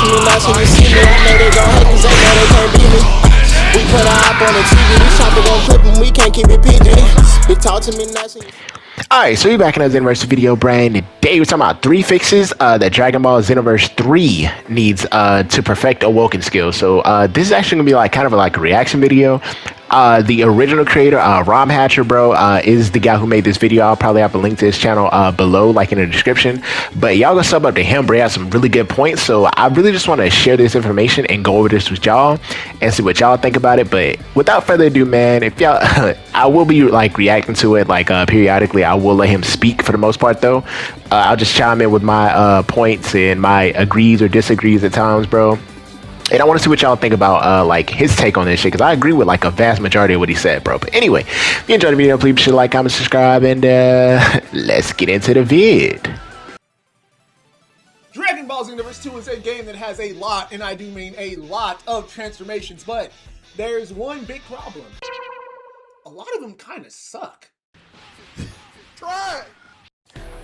to me now, so you see me. I know they gon' hate, cause they know they can't beat me. We put our op on the TV, this chopper gon' clip him, we can't keep it PG. Big talk to me now, so you... Alright, so we're back in another Xenoverse video, Brian. Today we're talking about 3 fixes that Dragon Ball Xenoverse 3 needs to perfect Awoken skills. So this is actually gonna be like kind of like a reaction video. The original creator, Rom Hatcher, bro, is the guy who made this video. I'll probably have a link to his channel below, like in the description. But y'all go sub up to him, bro. He has some really good points. So I really just want to share this information and go over this with y'all and see what y'all think about it. But without further ado, man, if y'all, I will be like reacting to it like periodically. I will let him speak for the most part, though. I'll just chime in with my points and my agrees or disagrees at times, bro. And I want to see what y'all think about like his take on this shit, because I agree with like a vast majority of what he said, bro. But anyway, if you enjoyed the video, please be sure to like, comment, subscribe, and let's get into the vid. Dragon Ball Xenoverse 2 is a game that has a lot, and I do mean a lot, of transformations, but there's one big problem. A lot of them kind of suck. Try!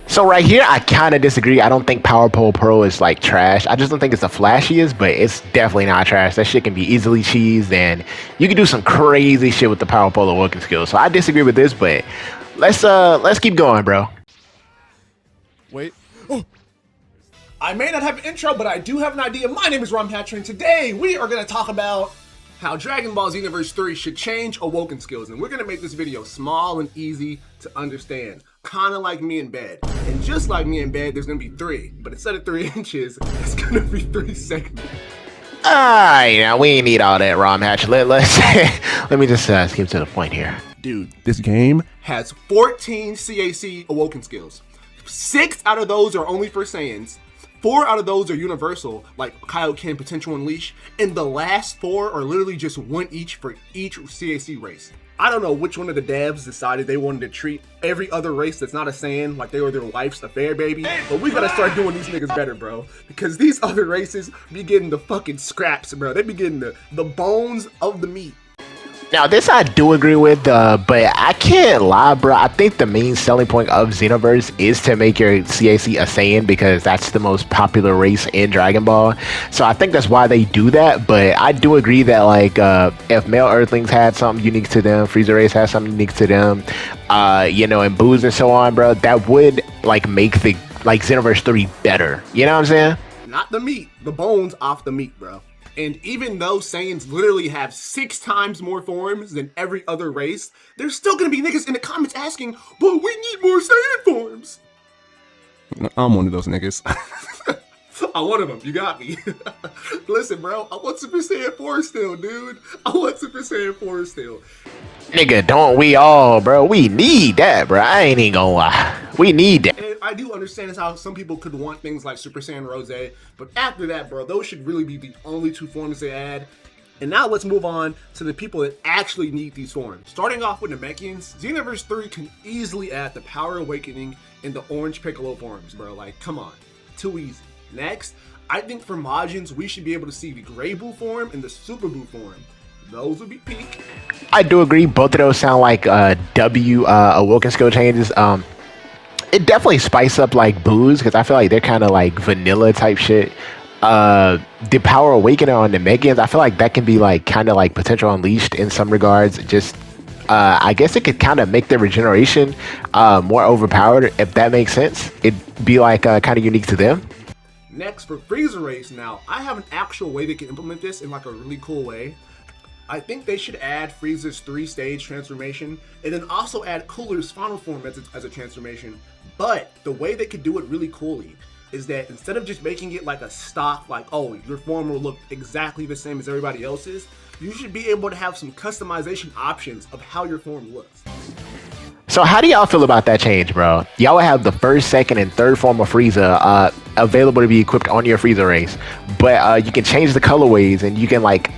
So right here, I kind of disagree. I don't think Power Pole Pro is like trash. I just don't think it's the flashiest, but it's definitely not trash. That shit can be easily cheesed, and you can do some crazy shit with the Power Pole Awoken skills. So I disagree with this, but let's keep going, bro. Wait. Oh. I may not have an intro, but I do have an idea. My name is Rom Hatcher, and today we are going to talk about how Dragon Ball Xenoverse 3 should change Awoken skills. And we're going to make this video small and easy to understand. Kind of like me in bed. And just like me in bed, there's going to be 3. But instead of 3 inches, it's going to be 3 segments. Yeah, we ain't need all that, Rom Hatch. Let me just skip to the point here. Dude, this game has 14 CAC Awoken skills. 6 out of those are only for Saiyans. 4 out of those are universal, like Kaioken, Potential Unleash, and the last 4 are literally just 1 each for each CAC race. I don't know which one of the devs decided they wanted to treat every other race that's not a Saiyan like they were their wife's affair, baby. But we gotta start doing these niggas better, bro. Because these other races be getting the fucking scraps, bro. They be getting the bones of the meat. Now, this I do agree with, but I can't lie, bro. I think the main selling point of Xenoverse is to make your CAC a Saiyan, because that's the most popular race in Dragon Ball. So I think that's why they do that. But I do agree that, like, if male Earthlings had something unique to them, Freezer race has something unique to them, you know, and Boos and so on, bro, that would, like, make the, like, Xenoverse 3 better. You know what I'm saying? Not the meat, the bones off the meat, bro. And even though Saiyans literally have 6 times more forms than every other race, there's still gonna be niggas in the comments asking, but we need more Saiyan forms. I'm one of those niggas. I'm one of them, you got me. Listen, bro, I want Super Saiyan 4 still, dude. I want Super Saiyan 4 still. Nigga, don't we all, bro? We need that, bro. I ain't even gonna lie. We need that. And I do understand how some people could want things like Super Saiyan Rose, but after that, bro, those should really be the only 2 forms they add. And now let's move on to the people that actually need these forms. Starting off with the Namekians, Xenoverse 3 can easily add the Power Awakening in the Orange Piccolo forms, bro. Like, come on. Too easy. Next, I think for Majins, we should be able to see the Gray Buu form and the Super Buu form. Those would be peak. I do agree. Both of those sound like Awoken skill changes. It definitely spice up like Boos, because I feel like they're kind of like vanilla type shit. The Power Awakening on the Namekians, I feel like that can be like kind of like Potential Unleashed in some regards. Just I guess it could kind of make their regeneration more overpowered, if that makes sense. It'd be like kind of unique to them. Next, for Freezer Race, now, I have an actual way they can implement this in like a really cool way. I think they should add Frieza's 3-stage transformation, and then also add Cooler's final form as a transformation. But the way they could do it really coolly is that instead of just making it like a stock, like, oh, your form will look exactly the same as everybody else's, you should be able to have some customization options of how your form looks. So how do y'all feel about that change, bro? Y'all will have the first, second, and third form of Frieza available to be equipped on your Frieza race, but you can change the colorways, and you can like,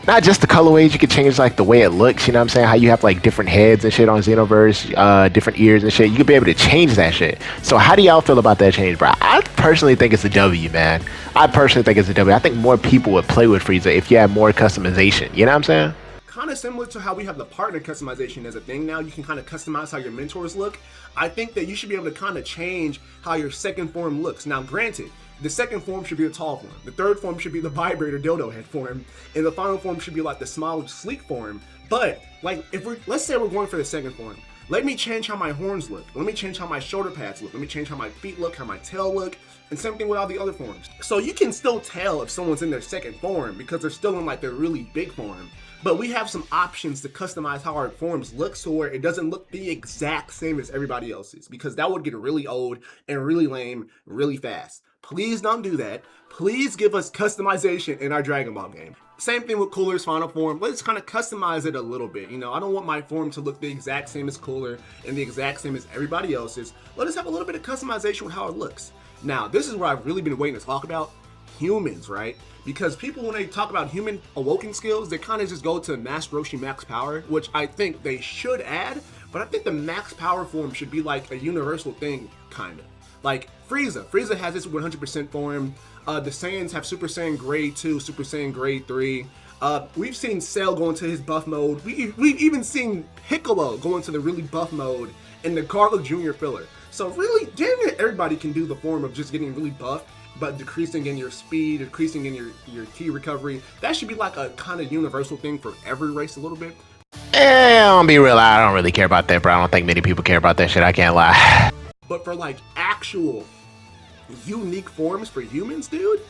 not just the colorways, you can change like the way it looks, you know what I'm saying? How you have like different heads and shit on Xenoverse, different ears and shit. You could be able to change that shit. So how do y'all feel about that change, bro? I personally think it's a W, man. I personally think it's a W. I think more people would play with Frieza if you had more customization, you know what I'm saying? Kind of similar to how we have the partner customization as a thing now. You can kind of customize how your mentors look. I think that you should be able to kind of change how your second form looks. Now, granted, The second form should be the tall form. The third form should be the vibrator dildo head form. And the final form should be like the small sleek form. But like let's say we're going for the second form. Let me change how my horns look. Let me change how my shoulder pads look. Let me change how my feet look, how my tail look, and same thing with all the other forms. So you can still tell if someone's in their second form because they're still in like their really big form. But we have some options to customize how our forms look so where it doesn't look the exact same as everybody else's, because that would get really old and really lame really fast. Please don't do that. Please give us customization in our Dragon Ball game. Same thing with Cooler's final form. Let's kind of customize it a little bit. You know, I don't want my form to look the exact same as Cooler and the exact same as everybody else's. Let us have a little bit of customization with how it looks. Now, this is what I've really been waiting to talk about. Humans, right? Because people, when they talk about human awoken skills, they kind of just go to Master Roshi Max Power, which I think they should add, but I think the Max Power form should be like a universal thing, kind of. Like Frieza. Frieza has its 100% form. The Saiyans have Super Saiyan Grade 2, Super Saiyan Grade 3. We've seen Cell go into his buff mode. We've even seen Piccolo go into the really buff mode in the Carlo Jr. filler. So really, damn near everybody can do the form of just getting really buff, but decreasing in your speed, decreasing in your ki recovery. That should be like a kind of universal thing for every race a little bit. I'll be real, I don't really care about that, bro. I don't think many people care about that shit, I can't lie. But for like actual unique forms for humans, dude,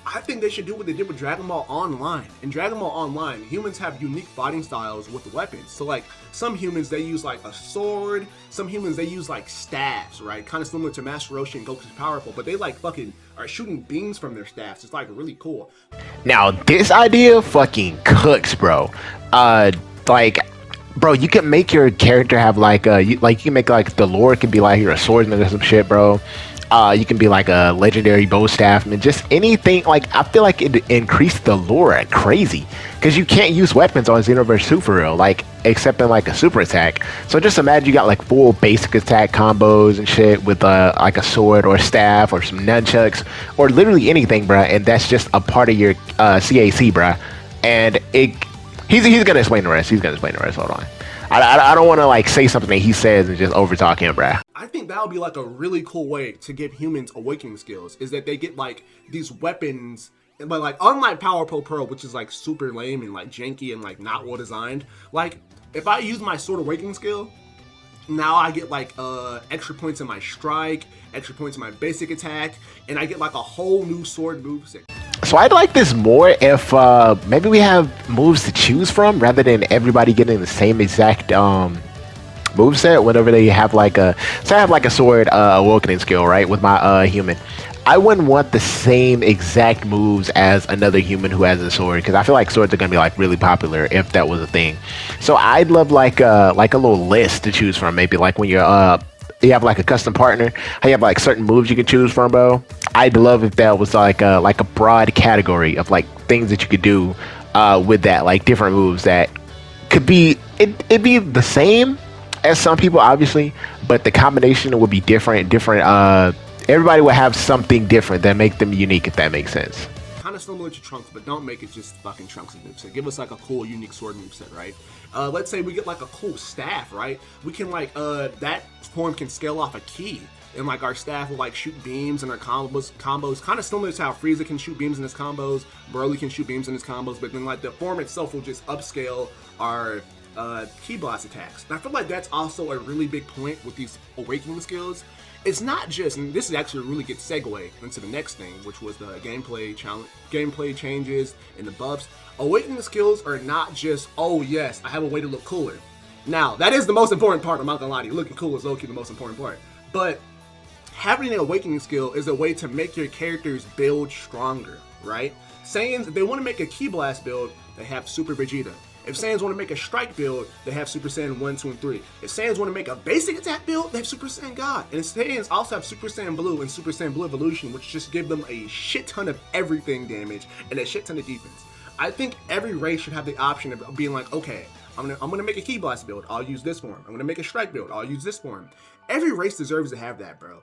I think they should do what they did with Dragon Ball Online. In Dragon Ball Online, humans have unique fighting styles with weapons. So like some humans, they use like a sword. Some humans, they use like staffs, right? Kind of similar to Master Roshi and Goku's Powerful, but they like fucking are shooting beams from their staffs. It's like really cool. Now this idea fucking cooks, bro. Bro, you can make your character have like you can make like the lore can be like you're a swordsman or some shit, bro. You can be like a legendary bow staff, and just anything. Like I feel like it increased the lore at crazy, because you can't use weapons on Xenoverse 2 for real, like except in like a super attack. So just imagine you got like full basic attack combos and shit with like a sword or a staff or some nunchucks or literally anything, bro. And that's just a part of your CAC, bro. And he's gonna explain the rest. He's gonna explain the rest. Hold on. I don't want to like say something that he says and just overtalk him, bruh. I think that would be like a really cool way to give humans awakening skills, is that they get like these weapons, but like unlike Power Pro, which is like super lame and like janky and like not well designed. Like if I use my sword awakening skill, now I get like extra points in my strike, extra points in my basic attack, and I get like a whole new sword moveset. So I'd like this more if maybe we have moves to choose from rather than everybody getting the same exact moveset whenever they have like a, so I have like a sword awakening skill, right, with my human. I wouldn't want the same exact moves as another human who has a sword, because I feel like swords are gonna be like really popular if that was a thing. So I'd love like a little list to choose from, maybe like when you're you have like a custom partner, how you have like certain moves you can choose from, bro. I'd love if that was like a broad category of like things that you could do with that, like different moves that could be, it'd be the same as some people obviously, but the combination would be different. Everybody would have something different that make them unique, if that makes sense. Kind of similar to Trunks, but don't make it just fucking Trunks' moveset. Give us like a cool, unique sword moveset, right? Let's say we get like a cool staff, right? We can like that form can scale off a key, and like our staff will like shoot beams in our combos, kind of similar to how Frieza can shoot beams in his combos, Broly can shoot beams in his combos, but then like the form itself will just upscale our ki blast attacks. And I feel like that's also a really big point with these awakening skills. It's not just, and this is actually a really good segue into the next thing, which was the gameplay changes and the buffs. Awakening skills are not just, oh yes, I have a way to look cooler. Now, that is the most important part, I'm not gonna lie to you. Looking cool is low-key the most important part. But having an awakening skill is a way to make your characters build stronger, right? Saiyans, if they want to make a Ki Blast build, they have Super Vegeta. If Saiyans want to make a strike build, they have Super Saiyan 1, 2, and 3. If Saiyans want to make a basic attack build, they have Super Saiyan God. And Saiyans also have Super Saiyan Blue and Super Saiyan Blue Evolution, which just give them a shit ton of everything damage and a shit ton of defense. I think every race should have the option of being like, okay, I'm gonna make a Ki Blast build, I'll use this form. I'm gonna make a strike build, I'll use this form. Every race deserves to have that, bro.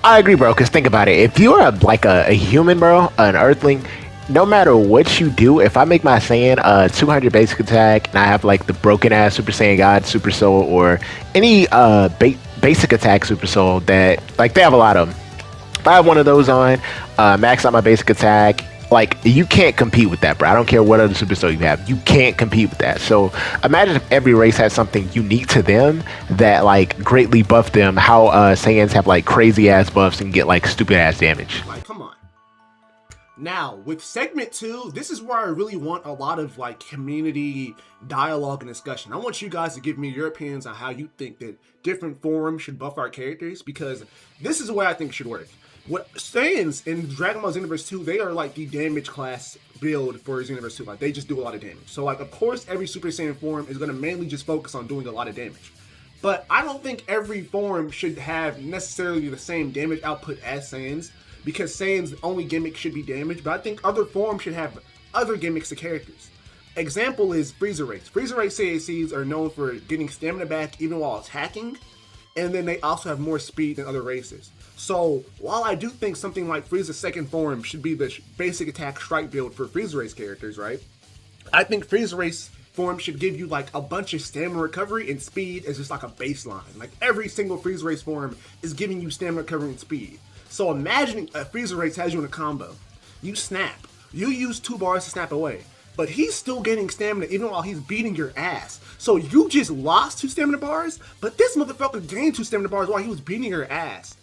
I agree, bro, because think about it. If you're like a human, bro, an earthling, no matter what you do, if I make my Saiyan 200 basic attack and I have like the broken ass Super Saiyan God Super Soul or any basic attack Super Soul that, like, they have a lot of them, If I have one of those on, max out my basic attack. Like, you can't compete with that, bro. I don't care what other superstar you have. You can't compete with that. So imagine if every race had something unique to them that like greatly buffed them. How Saiyans have like crazy ass buffs and get like stupid ass damage. Like, come on. Now, with segment 2, this is where I really want a lot of like community dialogue and discussion. I want you guys to give me your opinions on how you think that different forms should buff our characters, because this is the way I think it should work. What Saiyans in Dragon Ball Xenoverse 2, they are like the damage class build for Xenoverse 2. Like, they just do a lot of damage. So like, of course, every Super Saiyan form is going to mainly just focus on doing a lot of damage. But I don't think every form should have necessarily the same damage output as Saiyans, because Saiyan's only gimmick should be damage, but I think other forms should have other gimmicks to characters. Example is Frieza Race. Frieza Race CACs are known for getting stamina back even while attacking, and then they also have more speed than other races. So while I do think something like Frieza's second form should be the basic attack strike build for Frieza Race characters, right? I think Frieza Race form should give you like a bunch of stamina recovery and speed as just like a baseline. Like, every single Frieza Race form is giving you stamina recovery and speed. So imagine a Frieza Race has you in a combo. You snap. You use 2 bars to snap away. But he's still getting stamina even while he's beating your ass. So you just lost 2 stamina bars, but this motherfucker gained 2 stamina bars while he was beating your ass.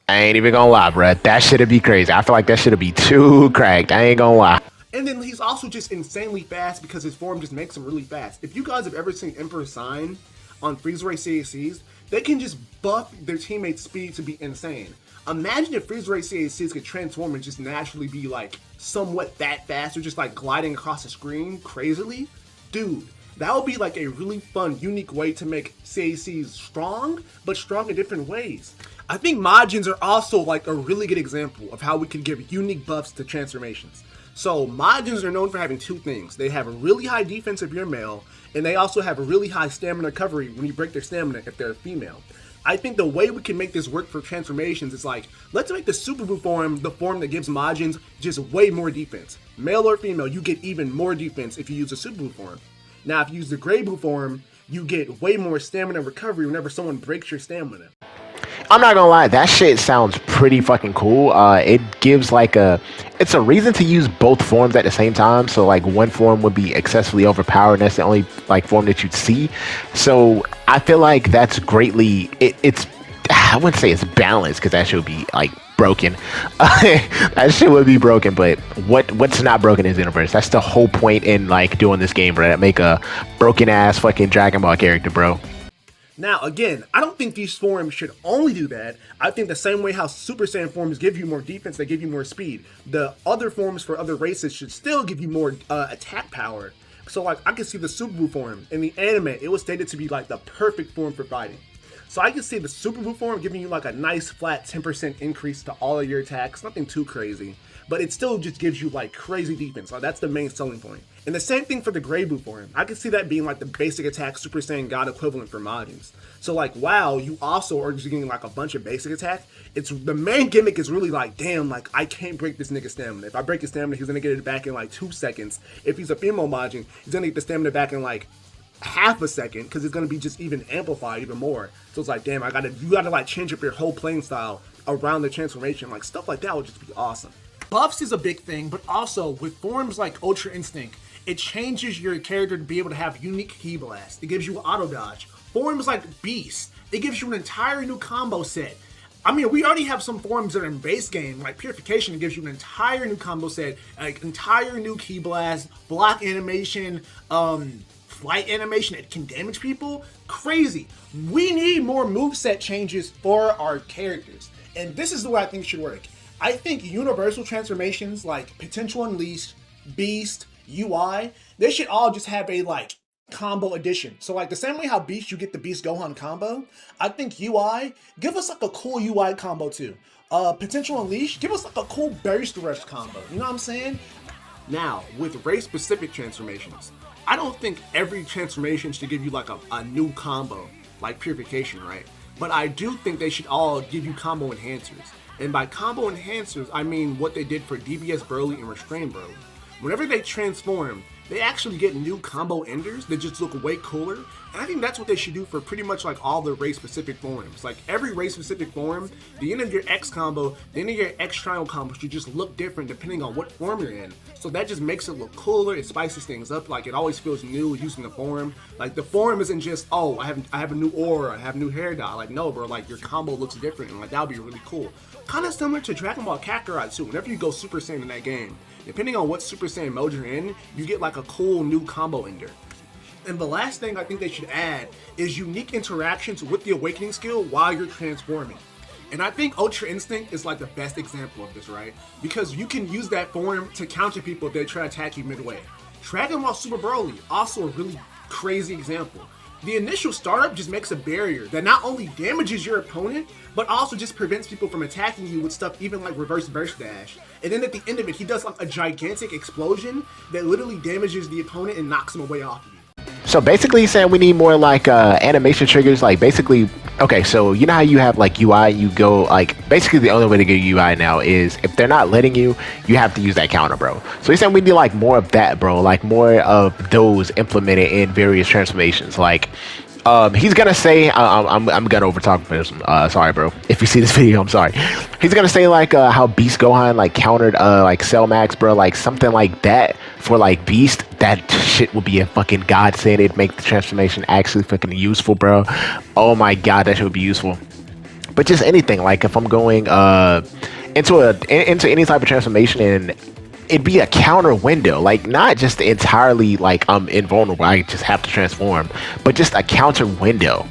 I ain't even gonna lie, bruh. That shit'd be crazy. I feel like that shit'd be too cracked. I ain't gonna lie. And then he's also just insanely fast because his form just makes him really fast. If you guys have ever seen Emperor Sign on Frieza Race CACs, they can just buff their teammates' speed to be insane. Imagine if Frieza Race CACs could transform and just naturally be like somewhat that fast, or just like gliding across the screen crazily. Dude, that would be like a really fun, unique way to make CACs strong, but strong in different ways. I think Majins are also like a really good example of how we can give unique buffs to transformations. So Majins are known for having 2 things. They have a really high defense if you're male, and they also have a really high stamina recovery when you break their stamina if they're a female. I think the way we can make this work for transformations is like, let's make the Super Buu form the form that gives Majins just way more defense. Male or female, you get even more defense if you use the Super Buu form. Now, if you use the Grey Buu form, you get way more stamina recovery whenever someone breaks your stamina. I'm not gonna lie, that shit sounds pretty fucking cool. It gives like it's a reason to use both forms at the same time. So like, one form would be excessively overpowered, and that's the only like form that you'd see. So I feel like that's greatly, it's, I wouldn't say it's balanced, because that shit would be like broken. That shit would be broken, but what's not broken is Xenoverse. That's the whole point in like doing this game, bro. Make a broken ass fucking Dragon Ball character, bro. Now, again, I don't think these forms should only do that. I think the same way how Super Saiyan forms give you more defense, they give you more speed. The other forms for other races should still give you more attack power. So, like, I can see the Super Buu form. In the anime, it was stated to be, like, the perfect form for fighting. So I can see the Super Buu form giving you, like, a nice flat 10% increase to all of your attacks. Nothing too crazy. But it still just gives you, like, crazy defense. Like, that's the main selling point. And the same thing for the Grey Buu form. I can see that being like the basic attack Super Saiyan God equivalent for Majins. So like, wow, you also are just getting like a bunch of basic attack. It's the main gimmick is really like, damn, like I can't break this nigga's stamina. If I break his stamina, he's gonna get it back in like 2 seconds. If he's a female Majin, he's gonna get the stamina back in like half a second, because it's gonna be just even amplified even more. So it's like, damn, you gotta like change up your whole playing style around the transformation. Like, stuff like that would just be awesome. Buffs is a big thing, but also with forms like Ultra Instinct, it changes your character to be able to have unique Ki Blast. It gives you auto dodge. Forms like Beast, it gives you an entire new combo set. I mean, we already have some forms that are in base game, like Purification. It gives you an entire new combo set, like entire new Ki Blast, block animation, flight animation that can damage people. Crazy. We need more moveset changes for our characters. And this is the way I think it should work. I think universal transformations like Potential Unleashed, Beast, UI, they should all just have a like combo edition. So like the same way how Beast you get the Beast Gohan combo, I think UI, give us like a cool UI combo too. Potential Unleashed, give us like a cool Burst Rush combo. You know what I'm saying? Now, with race specific transformations, I don't think every transformation should give you like a new combo, like Purification, right? But I do think they should all give you combo enhancers. And by combo enhancers, I mean what they did for DBS Broly and Restrain Broly. Whenever they transform, they actually get new combo enders that just look way cooler. And I think that's what they should do for pretty much like all the race-specific forms. Like every race-specific form, the end of your X combo, the end of your X triangle combo should just look different depending on what form you're in. So that just makes it look cooler. It spices things up. Like it always feels new using the form. Like the form isn't just, oh, I have a new aura, I have a new hair dye. Like no, bro. Like your combo looks different, and like that would be really cool. Kind of similar to Dragon Ball Kakarot too. Whenever you go Super Saiyan in that game, depending on what Super Saiyan mode you're in, you get like a cool new combo ender. And the last thing I think they should add is unique interactions with the Awakening skill while you're transforming. And I think Ultra Instinct is like the best example of this, right? Because you can use that form to counter people if they try to attack you midway. Dragon Ball Super Broly, also a really crazy example. The initial startup just makes a barrier that not only damages your opponent, but also just prevents people from attacking you with stuff even like reverse burst dash. And then at the end of it, he does like a gigantic explosion that literally damages the opponent and knocks him away off of you. So basically he's saying we need more like animation triggers, like basically, okay, so you know how you have like UI, you go like, basically the only way to get UI now is if they're not letting you, you have to use that counter, bro. So he's saying we need like more of that, bro, like more of those implemented in various transformations. Like he's gonna say, I'm gonna overtalk for this one. Sorry, bro. If you see this video, I'm sorry. He's gonna say like how Beast Gohan like countered like Cell Max, bro, like something like that for like Beast. That shit would be a fucking godsend. It'd make the transformation actually fucking useful, bro. Oh my god, that shit would be useful. But just anything, like if I'm going into any type of transformation and it'd be a counter window, like not just entirely like I'm invulnerable, I just have to transform, but just a counter window.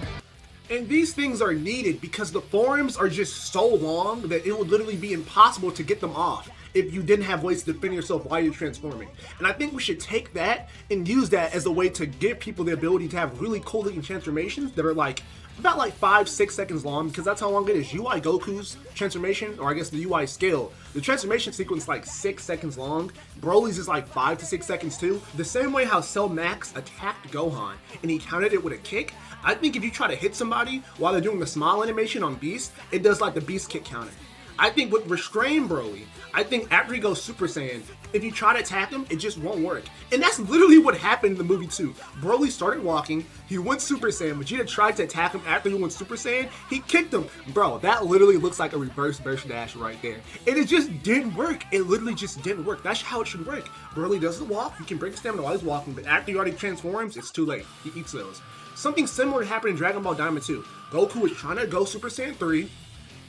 And these things are needed because the forms are just so long that it would literally be impossible to get them off if you didn't have ways to defend yourself while you're transforming. And I think we should take that and use that as a way to give people the ability to have really cool looking transformations that are like about like 5-6 seconds long, because that's how long it is. UI Goku's transformation, or I guess the UI scale, the transformation sequence is like 6 seconds long. Broly's is like 5 to 6 seconds too. The same way how Cell Max attacked Gohan and he countered it with a kick, I think if you try to hit somebody while they're doing the smile animation on Beast, it does like the Beast kick counter. I think with Restrain Broly, I think after he goes Super Saiyan, if you try to attack him, it just won't work. And that's literally what happened in the movie too. Broly started walking, he went Super Saiyan, Vegeta tried to attack him after he went Super Saiyan, he kicked him. Bro, that literally looks like a reverse burst dash right there. And it just didn't work. It literally just didn't work. That's how it should work. Broly doesn't walk, you can break stamina while he's walking, but after he already transforms, it's too late. He eats those. Something similar happened in Dragon Ball Diamond 2. Goku was trying to go Super Saiyan 3,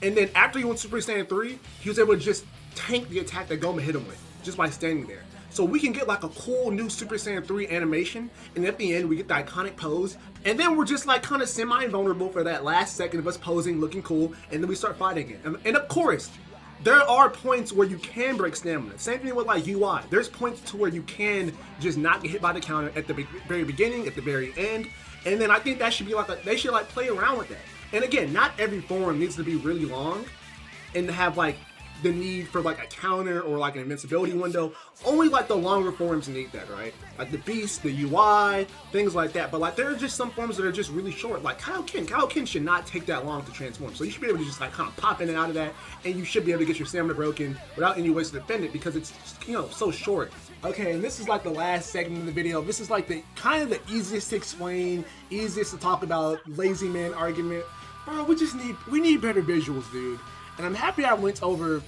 and then after he went Super Saiyan 3, he was able to just tank the attack that Goma hit him with, just by standing there. So we can get like a cool new Super Saiyan 3 animation, and at the end we get the iconic pose, and then we're just like kind of semi-invulnerable for that last second of us posing, looking cool, and then we start fighting it. And of course, there are points where you can break stamina. Same thing with like UI. There's points to where you can just not get hit by the counter at the very beginning, at the very end, and then I think that should be like they should like play around with that. And again, not every form needs to be really long and have like the need for like a counter or like an invincibility window. Only like the longer forms need that, right? Like the Beast, the UI, things like that. But like there are just some forms that are just really short. Like Kaioken should not take that long to transform. So you should be able to just like kind of pop in and out of that, and you should be able to get your stamina broken without any ways to defend it because it's, you know, so short. Okay, and this is like the last segment of the video. This is like the kind of the easiest to explain, easiest to talk about, lazy man argument. Bro, we need better visuals, dude. And I'm happy I went over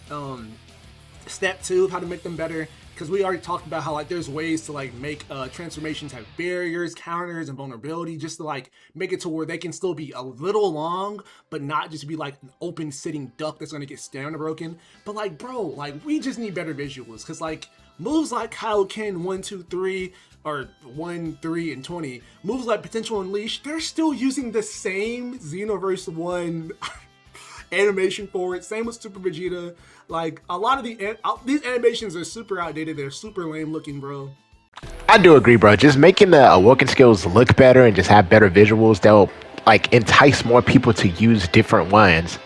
step 2 of how to make them better, because we already talked about how like there's ways to like make transformations have barriers, counters, and vulnerability, just to like make it to where they can still be a little long, but not just be like an open sitting duck that's gonna get stamina broken. But like, bro, like we just need better visuals, because like moves like Kaioken 1, 2, 3, or 1, 3, and 20, moves like Potential Unleash, they're still using the same Xenoverse 1 animation for it. Same with Super Vegeta. Like a lot of these animations are super outdated. They're super lame looking, bro. I do agree, bro. Just making the Awoken skills look better and just have better visuals, they'll like entice more people to use different ones.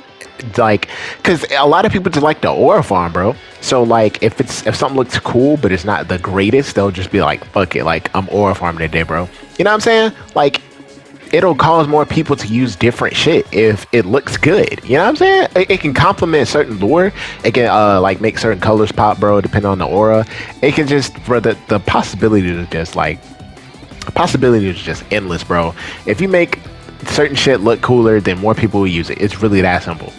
Like, because a lot of people just like the aura farm, bro. So like if something looks cool but it's not the greatest, they'll just be like, fuck it, like I'm aura farming today, bro. You know what I'm saying? Like it'll cause more people to use different shit if it looks good. You know what I'm saying? It can complement certain lore. It can like make certain colors pop, bro, depending on the aura. It can just, bro, the possibility to just like possibility is just endless, bro. If you make certain shit look cooler, then more people will use it. It's really that simple.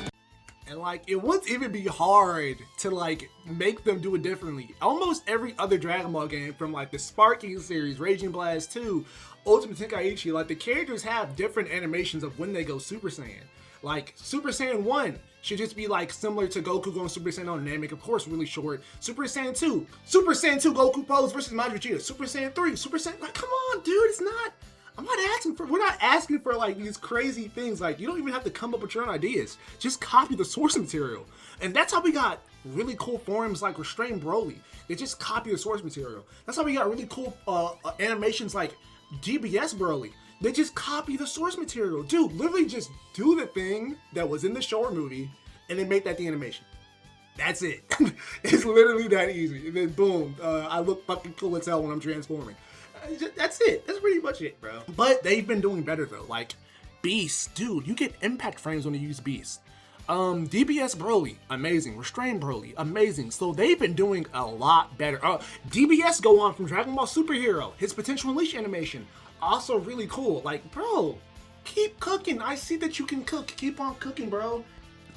Like, it wouldn't even be hard to like make them do it differently. Almost every other Dragon Ball game, from like the Sparking series, Raging Blast 2, Ultimate Tenkaichi, like the characters have different animations of when they go Super Saiyan. Like Super Saiyan 1 should just be like similar to Goku going Super Saiyan on Namek, of course really short. Super Saiyan 2 Goku pose versus Majin Vegeta. Super Saiyan 3, Super Saiyan, like, come on dude, it's not, we're not asking for like these crazy things. Like, you don't even have to come up with your own ideas. Just copy the source material. And that's how we got really cool forms like Restrained Broly. They just copy the source material. That's how we got really cool animations like GBS Broly. They just copy the source material. Dude, literally just do the thing that was in the show or movie and then make that the animation. That's it. It's literally that easy. And then boom, I look fucking cool as hell when I'm transforming. That's it. That's pretty much it, bro. But they've been doing better though. Like Beast, dude, you get impact frames when you use Beast. DBS Broly, amazing. Restrained Broly, amazing. So they've been doing a lot better. DBS go on from Dragon Ball Superhero. His potential unleash animation, also really cool. Like, bro, keep cooking. I see that you can cook. Keep on cooking, bro.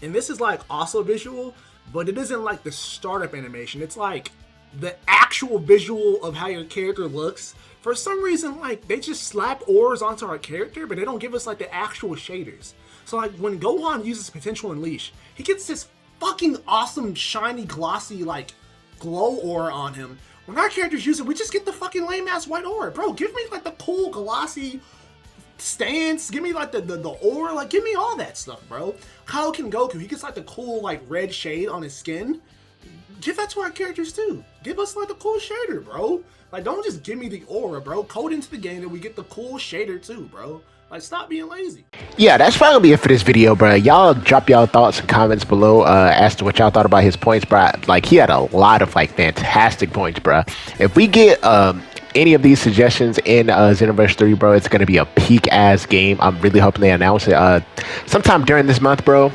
And this is like also visual, but it isn't like the startup animation. It's like the actual visual of how your character looks. For some reason, like, they just slap ores onto our character, but they don't give us like the actual shaders. So like when Gohan uses potential unleash, he gets this fucking awesome shiny glossy like glow aura on him. When our characters use it, we just get the fucking lame ass white aura. Bro, give me like the cool glossy stance, give me like the aura, like give me all that stuff, bro. Kaioken Goku, he gets like the cool like red shade on his skin. Give that to our characters too. Give us like the cool shader, bro. Like, don't just give me the aura, bro. Code into the game that we get the cool shader too, bro. Like, stop being lazy. Yeah, that's probably gonna be it for this video, bro. Y'all drop y'all thoughts and comments below as to what y'all thought about his points, bro. Like, he had a lot of like fantastic points, bro. If we get any of these suggestions in Xenoverse 3, bro, it's gonna be a peak ass game. I'm really hoping they announce it sometime during this month, bro.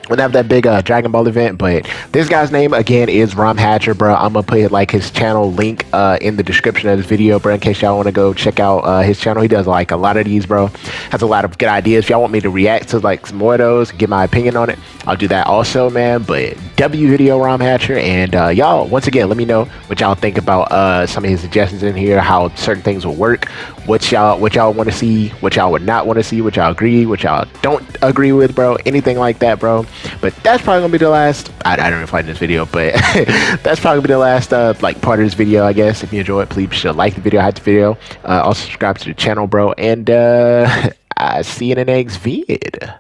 We'll have that big Dragon Ball event. But this guy's name again is Rom Hatcher, bro. I'm gonna put like his channel link in the description of this video, bro, in case y'all want to go check out his channel. He does like a lot of these, bro. Has a lot of good ideas. If y'all want me to react to like some more of those, give my opinion on it, I'll do that also, man. But W video Rom Hatcher, and y'all, once again, let me know what y'all think about some of his suggestions in here, how certain things will work, what y'all want to see, what y'all would not want to see, what y'all agree, what y'all don't agree with, bro. Anything like that, bro. But that's probably gonna be the last. I don't know in this video, but that's probably gonna be the last like part of this video, I guess. If you enjoy it, please be sure to like the video, hype the video, also subscribe to the channel, bro, and I see you in the next vid.